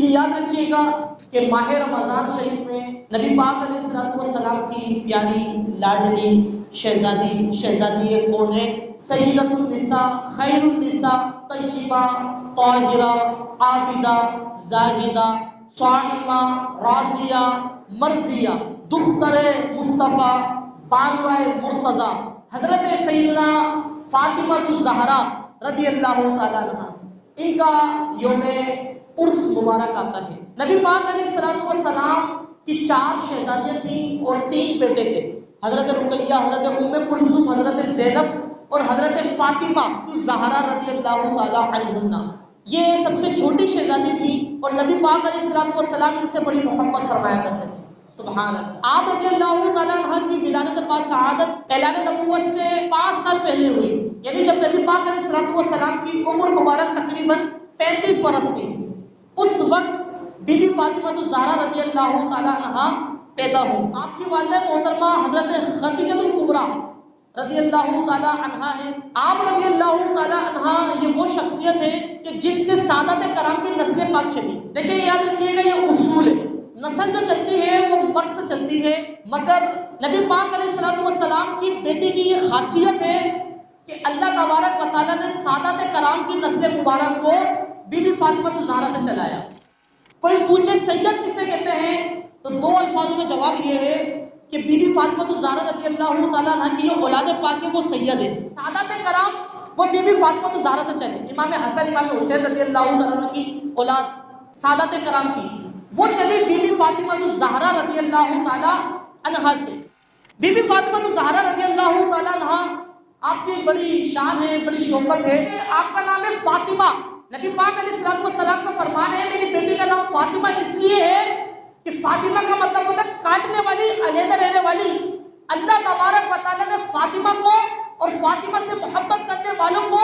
یہ یاد رکھیے گا کہ ماہ رمضان شریف میں نبی پاک علیہ الصلوۃ والسلام کی پیاری لاڈلی شہزادی کون ہے؟ سیدۃ النساء، خیر النساء، طیبہ، طاہرہ، عابدہ، زاہدہ، صائمہ، راضیہ، مرضیہ، دختر مصطفیٰ، بانوہ مرتضیٰ، حضرت سیدنا فاطمہ الزہرا رضی اللہ تعالیٰ عنہ، ان کا یوم عرس مبارک آتا ہے۔ نبی پاک علیہ الصلوۃ والسلام کی 4 شہزادیاں تھیں اور 3 بیٹے تھے، حضرت رقیہ، حضرت ام کلثوم، حضرت زینب اور حضرت فاطمہ الزہرا رضی اللہ تعالیٰ عنہن۔ یہ سب سے چھوٹی شہزادی تھی اور نبی پاک علیہ الصلوۃ والسلام ان سے بڑی محبت فرمایا کرتے تھے۔ سبحان اللہ۔ آپ رضی اللہ تعالیٰ عنہ کی ولادت با سعادت اعلان نبوت سے 5 سال پہلے ہوئی، یعنی جب نبی پاک علیہ الصلوۃ والسلام کی عمر مبارک تقریباً 35 برس تھی، اس وقت بی بی فاطمہ الزہرا رضی اللہ تعالیٰ عنہ پیدا ہو۔ آپ کی والدہ محترمہ حضرت خدیجہ الکبریٰ رضی اللہ تعالیٰ عنہ ہے۔ آپ رضی اللہ تعالیٰ عنہ یہ وہ شخصیت ہے کہ جن سے سادات کرام کی نسل پاک چلی۔ دیکھیں یاد رکھیے گا یہ اصول ہے، نسل جو چلتی ہے وہ مرد سے چلتی ہے، مگر نبی پاک علیہ الصلوۃ والسلام کی بیٹی کی یہ خاصیت ہے کہ اللہ تبارک و تعالیٰ نے سادات کرام کی نسل مبارک کو بی بی فاطمہ الزہرا سے چلایا۔ کوئی پوچھے سید کسے کہتے ہیں تو 2 الفاظوں میں جواب یہ ہے کہ بی بی فاطمہ الزہرا رضی اللہ تعالیٰ عنہ کی جو اولاد پاک ہے وہ سید ہے۔ سادات کرام وہ بی بی فاطمہ الزہرا سے چلے، امام حسن، امام حسین رضی اللہ تعالیٰ عنہ کی اولاد سادات کرام کی، وہ چلی بی بی فاطمہ الزہرا رضی اللہ تعالیٰ عنہ سے۔ بی بی فاطمہ الزہرا رضی اللہ تعالیٰ عنہ آپ کی ایک بڑی شان ہے، بڑی شوکت ہے۔ آپ کا نام ہے فاطمہ۔ نبی پاک علیہ الصلوۃ والسلام کا فرمان ہے میری بیٹی کا نام فاطمہ اس لیے ہے کہ فاطمہ کا مطلب ہوتا ہے کاٹنے والی، علیحدہ رہنے والی۔ اللہ تبارک و تعالیٰ نے فاطمہ کو اور فاطمہ سے محبت کرنے والوں کو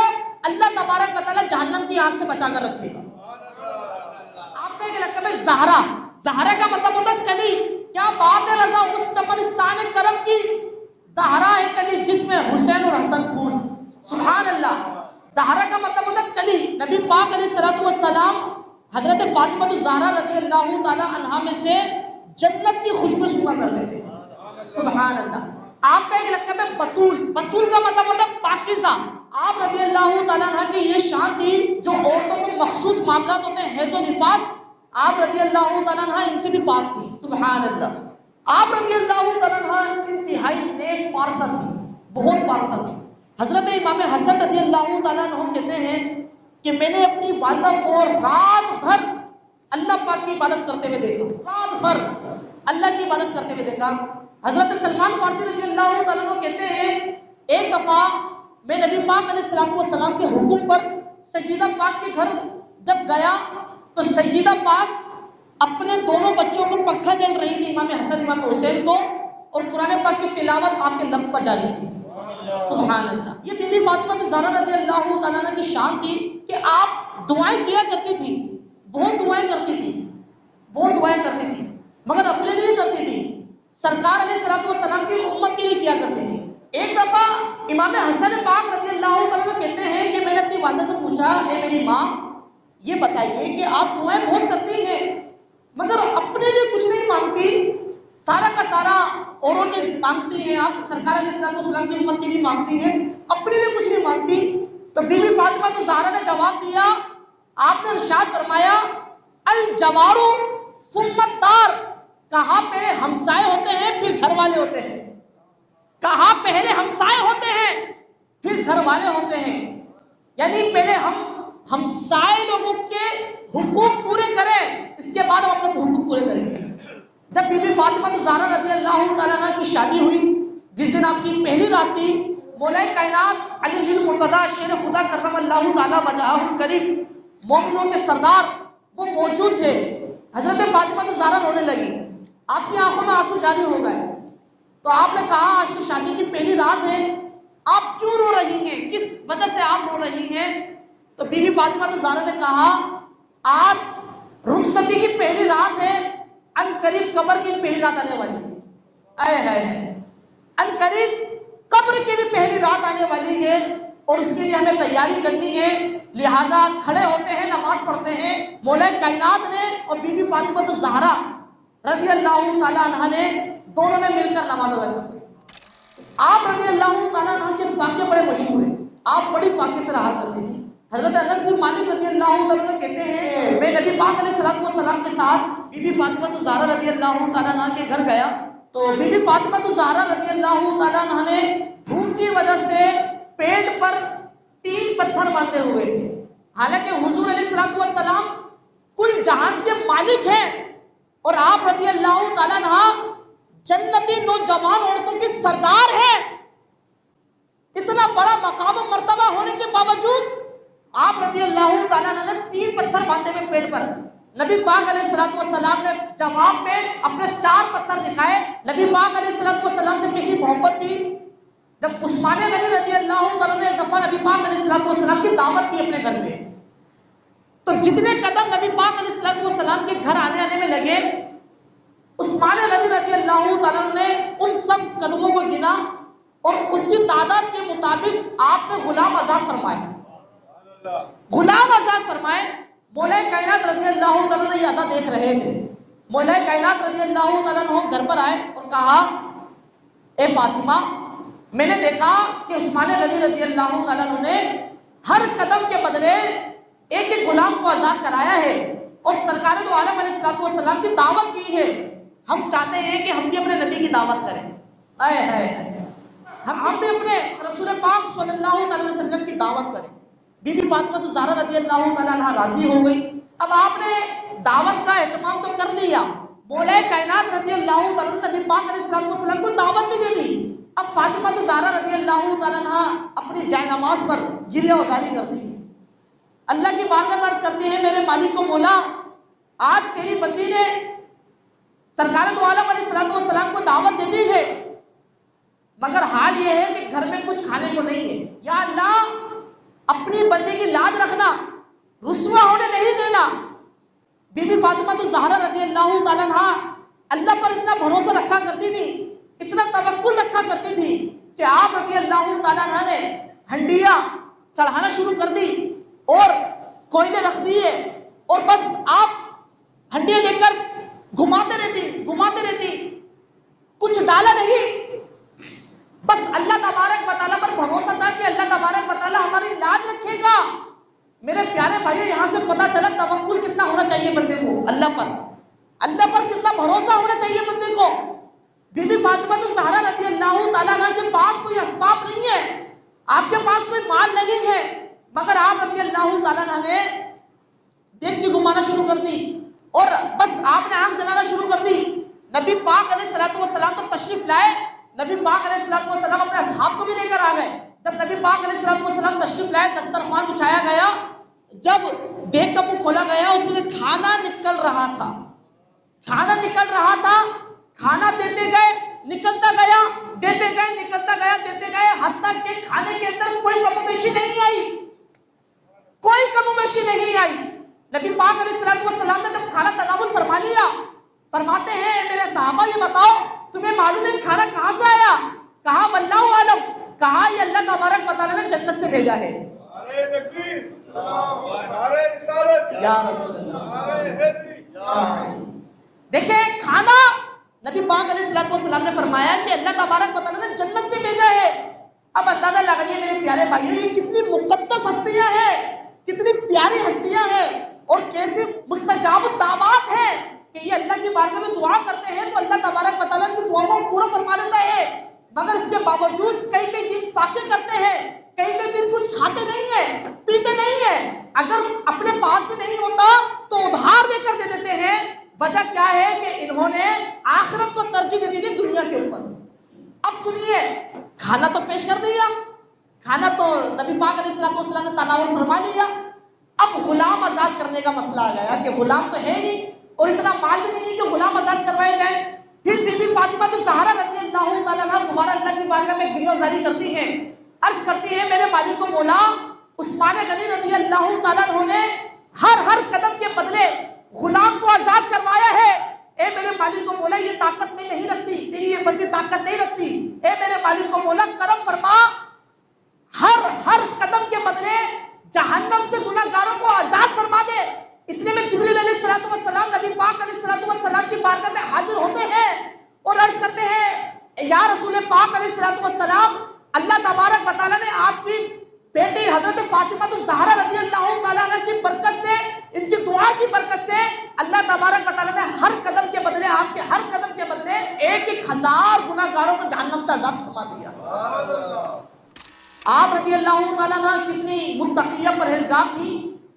اللہ تبارک و تعالیٰ جہنم کی آگ سے بچا کر رکھے گا۔ آپ کا ایک لقب ہے زہرا، زہرا کا مطلب ہوتا ہے کلی۔ کیا بات ہے رضا اس چمنستان کرم کی، زہرا ہے کلی جس میں حسین اور حسن پھول۔ سبحان اللہ۔ زہرا کا مطلب ہوتا ہے کلی۔ نبی پاک علیہ الصلوۃ والسلام حضرت فاطمہ الزہرا رضی اللہ تعالیٰ عنہ میں سے جنت کی خوشبو سونگا کرتے تھے۔ سبحان اللہ۔ آپ کا ایک لقب ہے بطول، بطول کا مطلب ہوتا ہے پاکیزہ۔ آپ رضی اللہ تعالیٰ عنہ کی یہ شان تھی جو عورتوں کو مخصوص معاملات ہوتے ہیں حیض و نفاس، آپ رضی اللہ تعالیٰ عنہ ان سے بھی پاک تھی۔ سبحان اللہ۔ آپ رضی اللہ تعالیٰ عنہ انتہائی نیک پارسا تھی، بہت پارسا تھی۔ حضرت امام حسن رضی اللہ تعالیٰ عنہ کہتے ہیں کہ میں نے اپنی والدہ کو رات بھر اللہ پاک کی عبادت کرتے ہوئے دیکھا، رات بھر اللہ کی عبادت کرتے ہوئے دیکھا۔ حضرت سلمان فارسی رضی اللہ تعالیٰ عنہ کہتے ہیں ایک دفعہ میں نبی پاک علیہ الصلوۃ والسلام کے حکم پر سیدہ پاک کے گھر جب گیا تو سیدہ پاک اپنے دونوں بچوں کو پنکھا جل رہی تھی، امام حسن امام حسین کو، اور قرآن پاک کی تلاوت آپ کے لب پر جاری تھی۔ سبحان اللہ۔ یہ بی بی فاطمہ الزہرا رضی اللہ تعالیٰ عنہ کی شان تھی کہ آپ دعائیں کیا کرتی تھی، بہت دعائیں کرتی تھی، بہت دعائیں کرتی تھی، مگر اپنے لیے کرتی تھی، سرکار علیہ الصلوۃ والسلام کی امت کے لیے کیا کرتی تھی۔ ایک دفعہ امام حسن پاک رضی اللہ تعالیٰ عنہ کہتے ہیں کہ میں نے اپنی والدہ سے پوچھا، اے میری ماں یہ بتائیے کہ آپ دعائیں بہت کرتی ہیں مگر اپنے لیے کچھ نہیں مانگتی، سارا کا سارا اوروں کے مانگتی ہیں، آپ سرکار علیہ الصلوۃ والسلام کی امت کے لیے مانگتی ہیں، اپنے لیے کچھ نہیں مانگتی۔ تو بی بی فاطمہ الزہرا نے جواب دیا، آپ نے ارشاد فرمایا الجوار ثم الدار، کہاں پہلے ہمسائے ہوتے ہیں پھر گھر والے ہوتے ہیں، کہاں پہلے ہمسائے ہوتے ہیں پھر گھر والے ہوتے ہیں، یعنی پہلے ہم ہمسائے لوگوں کے حقوق پورے کریں، اس کے بعد ہم اپنے حقوق پورے کریں گے۔ جب بی بی فاطمہ الزہرا رضی اللہ تعالیٰ عنہ کی شادی ہوئی، جس دن آپ کی پہلی رات تھی، مولا کائنات علی المرتضیٰ شیر خدا کرم اللہ تعالیٰ وجہہ الکریم، مومنوں کے سردار، وہ موجود تھے۔ حضرت فاطمہ الزہرا رونے لگی، آپ کی آنکھوں میں آنسو جاری ہو گئے، تو آپ نے کہا آج تو شادی کی پہلی رات ہے، آپ کیوں رو رہی ہیں، کس وجہ سے آپ رو رہی ہیں؟ تو بی بی فاطمہ الزہرا نے کہا آج رخصتی کی پہلی رات ہے، ان قریب قبر کی پہلی رات آنے والی ہے، ان قریب قبر کی بھی پہلی رات آنے والی ہے، اور اس کے لیے ہمیں تیاری کرنی ہے، لہٰذا کھڑے ہوتے ہیں، نماز پڑھتے ہیں۔ مولا کائنات نے اور بی بی فاطمہ الزہرا رضی اللہ تعالیٰ عنہ نے دونوں نے مل کر نماز ادا کر دی۔ آپ رضی اللہ تعالیٰ عنہ کے فاقے بڑے مشہور ہیں، آپ بڑی فاقے سے رہا کرتی تھی۔ حضرت انس بن مالک رضی اللہ تعالیٰ عنہ کہتے ہیں میں نبی پاک علیہ السلام کے ساتھ بی بی فاطمہ الزہرا رضی اللہ تعالیٰ عنہ کے گھر گیا تو بی بی فاطمہ الزہرا رضی اللہ تعالیٰ عنہ نے بھوک کی وجہ سے پیٹ پر 3 پتھر باندھے ہوئے تھے، حالانکہ حضور علیہ السلام کل جہان کے مالک ہیں اور آپ رضی اللہ تعالیٰ عنہ جنتی نوجوان عورتوں کی سردار ہیں۔ اتنا بڑا مقام و مرتبہ ہونے کے باوجود آپ رضی اللہ تعالیٰ عنہ نے 3 پتھر باندھے ہوئے پیٹ پر۔ نبی پاک علیہ السلام نے جواب میں اپنے 4 پتھر دکھائے۔ نبی پاک علیہ السلام سے کسی محبت تھی، جب عثمان غنی رضی اللہ تعالیٰ نے ایک دفعہ نبی پاک علیہ السلام کی دعوت کی اپنے گھر میں، تو جتنے قدم نبی پاک علیہ السلام کے گھر آنے میں لگے، عثمان غنی رضی اللہ تعالیٰ نے ان سب قدموں کو گنا اور اس کی تعداد کے مطابق آپ نے غلام آزاد فرمائے، غلام آزاد فرمائے۔ مولا کائنات رضی اللہ تعالیٰ نے یہ ادا دیکھ رہے تھے۔ مولا کائنات رضی اللہ تعالیٰ عنہ گھر پر آئے اور کہا اے فاطمہ، میں نے دیکھا کہ عثمان غنی رضی اللہ تعالیٰ عنہ نے ہر قدم کے بدلے ایک ایک غلام کو آزاد کرایا ہے اور سرکار دو عالم علیہ السلام کی دعوت کی ہے، ہم چاہتے ہیں کہ ہم بھی اپنے نبی کی دعوت کریں۔ ہم بھی اپنے رسول پاک صلی اللہ علیہ وسلم کی دعوت کریں۔ بی بی فاطمہ الزہرا رضی اللہ تعالیٰ عنہ راضی ہو گئی۔ اب آپ نے دعوت کا اہتمام تو کر لیا، مولا کائنات رضی اللہ تعالیٰ عنہ نبی پاک علیہ السلام کو دعوت بھی دے دی۔ اب فاطمہ الزہرا رضی اللہ تعالیٰ عنہ اپنی جائے نماز پر گریہ وزاری کرتی ہے، اللہ کی بارگاہ میں عرض کرتی ہے میرے مالک کو مولا، آج تیری بندی نے سرکار دو عالم علیہ السلام کو دعوت دے دی ہے، مگر حال یہ ہے کہ گھر میں کچھ کھانے کو نہیں ہے، یا اللہ اپنی بندے کی لاج رکھنا، رسوا ہونے نہیں دینا۔ بی بی فاطمہ الزہرا رضی اللہ تعالیٰ عنہ اللہ پر اتنا بھروسہ رکھا کرتی تھی، اتنا توکل رکھا کرتی تھی کہ آپ رضی اللہ تعالیٰ عنہ نے ہنڈیاں چڑھانا شروع کر دی اور کوئلے رکھ دیے اور بس آپ ہنڈیاں لے کر گھماتے رہتی، کچھ ڈالا نہیں، بس اللہ تبارک و تعالیٰ پر بھروسہ تھا کہ اللہ تبارک و تعالیٰ ہماری لاج رکھے گا۔ میرے پیارے بھائیو، یہاں سے پتہ چلا توکل کتنا ہونا چاہیے بندے کو، اللہ پر کتنا بھروسہ ہونا چاہیے بندے کو۔ بی بی فاطمہ الزہرا رضی اللہ تعالیٰ عنہ کے پاس کوئی اسباب نہیں ہے، آپ کے پاس کوئی مال نہیں ہے، مگر آپ رضی اللہ تعالیٰ عنہ نے دیگچی گھمانا شروع کر دی اور بس آپ نے آگ جلانا شروع کر دی۔ نبی پاک علیہ السلام تو تشریف لائے، نبی پاک علیہ السلام اپنے اصحاب کو بھی لے کر آ گئے۔ جب نبی پاک علیہ السلام تشریف لائے، دسترخوان بچھایا گیا، جب دیگ کا منہ کھولا گیا اس میں سے کھانا نکل رہا تھا، کھانا دیتے گئے نکلتا گیا، دیتے گئے نکلتا گیا، دیتے گئے، حتیٰ کہ کھانے کے اندر کوئی کم و بیشی نہیں آئی۔ نبی پاک علیہ السلام نے جب کھانا تناول فرما لیا، فرماتے ہیں میرے صحابہ یہ بتاؤ تمہیں معلوم ہے کھانا کہاں سے آیا؟ کہا واللہ عالم، کہا یہ اللہ تبارک و تعالیٰ نے جنت سے بھیجا ہے۔ یا رسول اللہ، دیکھیں کھانا نبی پاک علیہ السلام نے فرمایا کہ اللہ تبارک و تعالیٰ نے جنت سے بھیجا ہے۔ اب اندازہ لگائیے میرے پیارے بھائیو، یہ کتنی مقدس ہستیاں ہیں، کتنی پیاری ہستیاں ہیں اور کیسی مستجاب الدعوات ہیں کہ یہ اللہ کی بارگاہ میں دعا کرتے ہیں تو اللہ تبارک و تعالیٰ ان کی دعاؤں کو پورا فرما دیتا ہے، مگر اس کے باوجود کئی دن فاقے کرتے ہیں، کئی دن کچھ کھاتے نہیں ہیں، پیتے نہیں ہیں، اگر اپنے پاس بھی نہیں ہوتا تو ادھار لے کر دے دیتے ہیں۔ وجہ کیا ہے کہ انہوں نے آخرت کو ترجیح دے دی تھی دنیا کے اوپر۔ اب سنیے، کھانا تو پیش کر دیا، کھانا تو نبی پاک علیہ السلام نے تناول فرما لیا، اب غلام آزاد کرنے کا مسئلہ آ گیا کہ غلام تو ہے نہیں اور اتنا مال بھی نہیں ہے کہ غلام آزاد کروائے جائیں۔ پھر بی بی فاطمہ الزہرا رضی اللہ تعالیٰ عنہ دوبارہ اللہ کی بارگاہ میں گریہ وزاری کرتی ہیں، عرض کرتی ہے میرے مالک کو مولا، عثمان غنی رضی اللہ تعالیٰ عنہ نے ہر قدم کے بدلے غلام کو آزاد کروایا ہے، اے میرے مالک کو مولا یہ طاقت میں نہیں رکھتی، تیری یہ بندی طاقت نہیں رکھتی، اے میرے مالک کو مولا کرم فرما، ہر قدم کے بدلے جہنم سے گناہگاروں کو آزاد فرما دے۔ اتنے میں جبریل علیہ السلام نبی تبارک و تعالیٰ نے ہر قدم کے بدلے، آپ کے ہر قدم کے بدلے 1,000 گناہگاروں کو جہنم سے آزاد فرما دیا۔ آپ رضی اللہ تعالیٰ عنہ کتنی متقیہ پرہیزگار تھی۔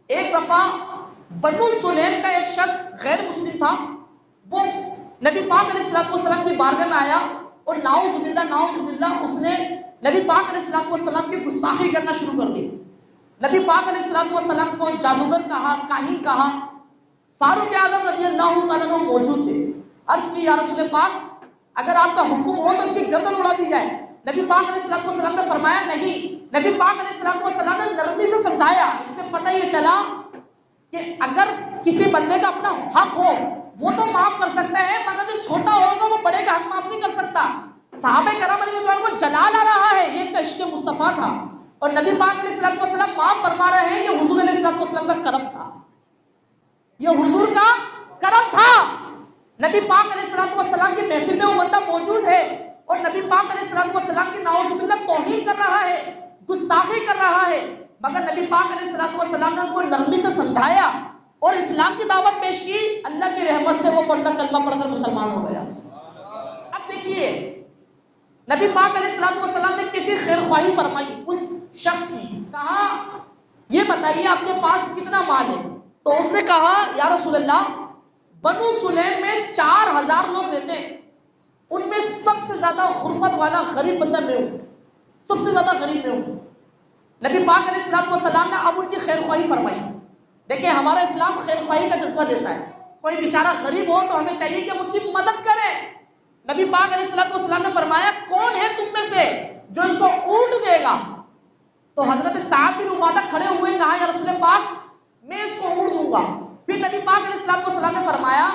ایک دفعہ بنو سلیم کا ایک شخص غیر مسلم تھا، وہ نبی پاک علیہ السلام کی بارگاہ میں آیا اور نعوذ باللہ اس نے نبی پاک علیہ السلام کی گستاخی کرنا شروع کر دی۔ نبی پاک علیہ السلام کو جادوگر کہا، کاہن کہا۔ فاروق اعظم رضی اللہ تعالیٰ عنہ موجود تھے۔ عرض کی یا رسول پاک اگر آپ کا حکم ہو تو اس کی گردن اڑا دی جائے۔ نبی پاک علیہ السلام نے فرمایا نہیں۔ نبی پاک علیہ السلام نے نرمی سے سمجھایا۔ اس سے پتہ یہ چلا کہ اگر کسی بندے کا اپنا حق ہو وہ تو معاف کر سکتا ہے، مگر جو چھوٹا ہوگا وہ بڑے کا حق معاف نہیں کر سکتا۔ صحابہ کرام علیہ رضوان کو جلال آ رہا ہے، یہ عشق مصطفیٰ تھا، اور نبی پاک علیہ السلام معاف فرما رہے ہیں، یہ حضور علیہ السلام کا کرم تھا، یہ حضور کا کرم تھا۔ نبی پاک علیہ السلام کی محفل میں وہ بندہ موجود ہے اور نبی پاک علیہ السلام کی نعوذ باللہ توہین کر رہا ہے، گستاخی کر رہا ہے، مگر نبی پاک علیہ السلام نے ان کو نرمی سے سمجھایا اور اسلام کی دعوت پیش کی۔ اللہ کی رحمت سے وہ بندہ کلمہ پڑھ کر مسلمان ہو گیا۔ اب دیکھیے نبی پاک علیہ السلام نے کسی خیر خواہی فرمائی اس شخص کی، کہا یہ بتائیے آپ کے پاس کتنا مال ہے؟ تو اس نے کہا یا رسول اللہ بنو سلیم میں 4,000 لوگ رہتے ہیں، ان میں سب سے زیادہ غربت والا غریب بندہ میں ہوں، سب سے زیادہ غریب میں ہوں۔ نبی پاک علیہ السلام نے اب ان کی خیر خواہی فرمائی۔ دیکھیں ہمارا اسلام خیر خواہی کا جذبہ دیتا ہے، کوئی بیچارہ غریب ہو تو ہمیں چاہیے کہ ہم اس کی مدد کریں۔ نبی پاک علیہ السلام نے فرمایا کون ہے تم میں سے جو اس کو اونٹ دے گا؟ تو حضرت سعد بن عبادہ کھڑے ہوئے، کہا یا رسول پاک میں اس کو اونٹ دوں گا۔ پھر نبی پاک علیہ السلام نے فرمایا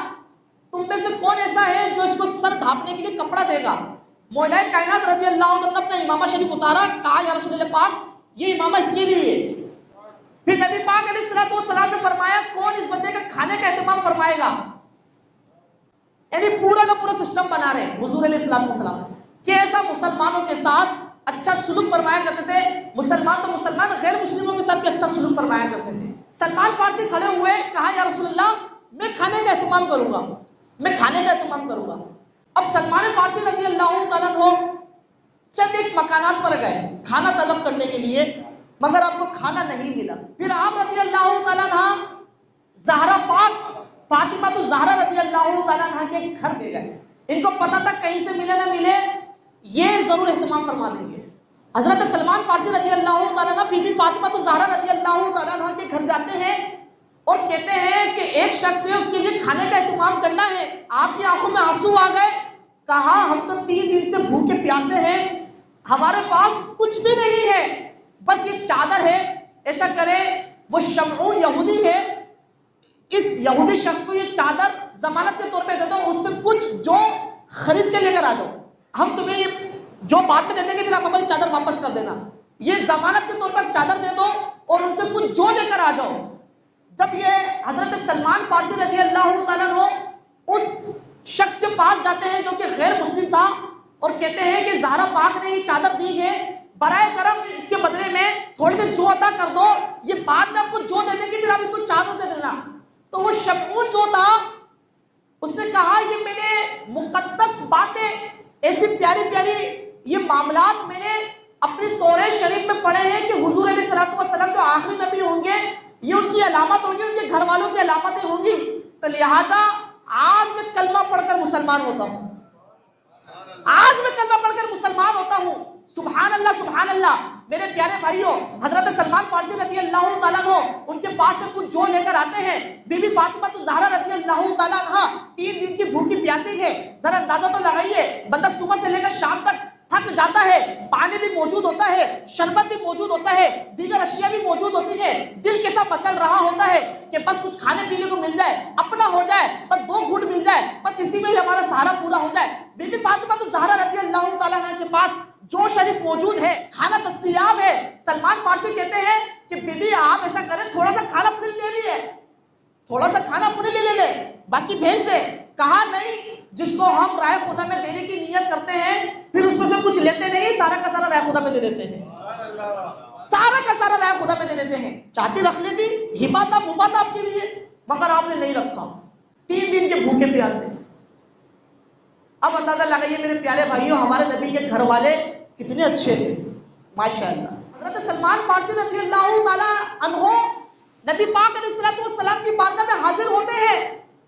تم میں سے کون ایسا ہے جو اس کو سر ڈھانپنے کے لیے کپڑا دے گا؟ مولا کائنات رضی اللہ عنہ نے اپنا امامہ شریف اتارا، کہا یا رسول پاک یہ امامہ اس کے لیے۔ پھر نبی پاک علیہ السلام نے فرمایا کون اس بندے کا کھانے کا اہتمام فرمائے گا؟ یعنی پورا کا پورا سسٹم بنا رہے حضور علیہ السلام کیسا مسلمانوں کے ساتھ اچھا سلوک فرمایا کرتے تھے۔ مسلمان تو مسلمان، غیر مسلموں کے ساتھ بھی اچھا سلوک فرمایا کرتے تھے۔ سلمان فارسی کھڑے ہوئے، کہا یا رسول اللہ میں کھانے کا اہتمام کروں گا، میں کھانے کا اہتمام کروں گا۔ اب سلمان فارسی رضی اللہ تعالیٰ عنہ چند ایک مکانات پر گئے کھانا طلب کرنے کے لیے، مگر آپ کو کھانا نہیں ملا۔ پھر آپ رضی اللہ تعالیٰ عنہ زہرا پاک فاطمہ تو زہرا رضی اللہ تعالیٰ عنہ کے گھر دے گئے۔ ان کو پتا تھا کہیں سے ملے نہ ملے یہ ضرور اہتمام فرما دیں گے۔ حضرت سلمان فارسی رضی اللہ تعالیٰ عنہ بی بی فاطمہ تو زہرا رضی اللہ تعالیٰ عنہ کے گھر جاتے ہیں اور کہتے ہیں کہ ایک شخص ہے، اس کے لیے کھانے کا اہتمام کرنا ہے۔ آپ کی آنکھوں میں آنسو آ گئے، کہا ہم تو 3 دن سے بھوکے پیاسے ہیں، ہمارے پاس کچھ بھی نہیں ہے، بس یہ چادر ہے، ایسا کرے وہ شمعون یہودی ہے، اس یہودی شخص کو یہ چادر ضمانت کے طور پہ دے دو، اس سے کچھ جو خرید کے لے کر آ جاؤ، ہم تمہیں یہ جو بعد میں دے دیں گے پھر آپ ہماری چادر واپس کر دینا، یہ ضمانت کے طور پر چادر دے دو اور ان سے کچھ جو لے کر آ جاؤ۔ جب یہ حضرت سلمان فارسی رضی اللہ تعالیٰ عنہ اس شخص کے پاس جاتے ہیں جو کہ غیر مسلم تھا اور کہتے ہیں کہ زہرا پاک نے یہ چادر دی ہے، برائے کرم اس کے بدلے میں تھوڑی دیر جو عطا کر دو، یہ بعد میں آپ کو جو دے دیں گے پھر آپ ان کو چادر دے دینا۔ تو وہ شمعون جو تھا اس نے کہا یہ میں نے مقدس باتیں، ایسی پیاری پیاری یہ معاملات میں نے اپنی توریت شریف میں پڑھے ہیں کہ حضور علیہ السلام جو آخری نبی ہوں گے یہ ان کی علامت ہوگی، ان کے گھر والوں کی علامتیں ہوں گی، تو لہٰذا آج میں کلمہ پڑھ کر مسلمان ہوتا ہوں، آج میں کلمہ پڑھ کر مسلمان ہوتا ہوں۔ سبحان اللہ سبحان اللہ۔ میرے پیارے بھائیوں، حضرت سلمان فارسی رضی اللہ تعالیٰ عنہ ان کے پاس سے کچھ جو لے کر آتے ہیں، بی بی فاطمہ زہرا رضی اللہ تعالیٰ عنہ 3 دن کی بھوکی پیاسی ہے، ذرا اندازہ تو لگائیے، بندہ صبح سے لے کر شام تک تھک جاتا ہے، پانی بھی موجود ہوتا ہے، شربت بھی موجود ہوتا ہے، دیگر اشیاء بھی موجود ہوتی ہے، دل کیسا مچل رہا ہوتا ہے کہ بس کچھ کھانے پینے کو مل جائے، اپنا ہو جائے، بس 2 گھونٹ مل جائے، بس اسی میں ہی ہمارا سہارا پورا ہو جائے۔ بی بی فاطمہ تو زہرا رضی اللہ تعالیٰ عنہ کے پاس جو شریف موجود ہے، کھانا دستیاب ہے۔ سلمان فارسی کہتے ہیں کہ بی بی آپ ایسا کریں تھوڑا سا کھانا اپنے لے لیے، تھوڑا سا کھانا اپنے لے لے، باقی بھیج دے۔ کہا نہیں، جس کو ہم رائے خدا میں دینے کی نیت کرتے ہیں پھر اس میں سے کچھ لیتے نہیں، سارا کا سارا رائے خدا میں دے دیتے ہیں، سارا کا سارا رائے خدا میں دے دیتے ہیں۔ چاہتی رکھ لیتی، ہبا تھا مبا تھا آپ کے لیے، مگر آپ نے نہیں رکھا۔ 3 دن کے بھوکے پیاسے. اب اندازہ لگائیے میرے پیارے بھائیوں ہمارے نبی کے گھر والے کتنے اچھے تھے ماشاءاللہ. حضرت سلمان فارسی رضی اللہ تعالی عنہ نبی پاک علیہ السلام کی بارگاہ میں حاضر ہوتے ہیں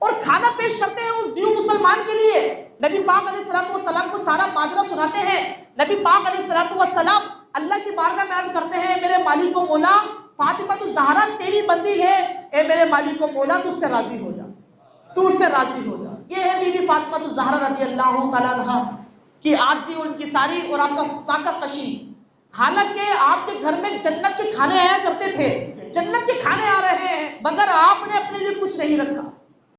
اور کھانا پیش کرتے ہیں اس دیو مسلمان کے لیے. نبی پاک علیہ السلام کو سارا ماجرا سناتے ہیں. نبی پاک علیہ السلام اللہ کی بارگاہ میں عرض کرتے ہیں میرے مالک و مولا فاطمہ الزہرا تیری بندی ہے، اے میرے مالک و مولا تو اس سے راضی ہو جا، تو اس سے راضی ہو جا. یہ ہے بی بی فاطمہ الزہرا رضی اللہ تعالیٰ عنہ کی عاجزی اور انکساری اور آپ کا فاقہ کشی. حالانکہ آپ کے گھر میں جنت کے کھانے آیا کرتے تھے، جنت کے کھانے آ رہے ہیں، مگر آپ نے اپنے لیے کچھ نہیں رکھا.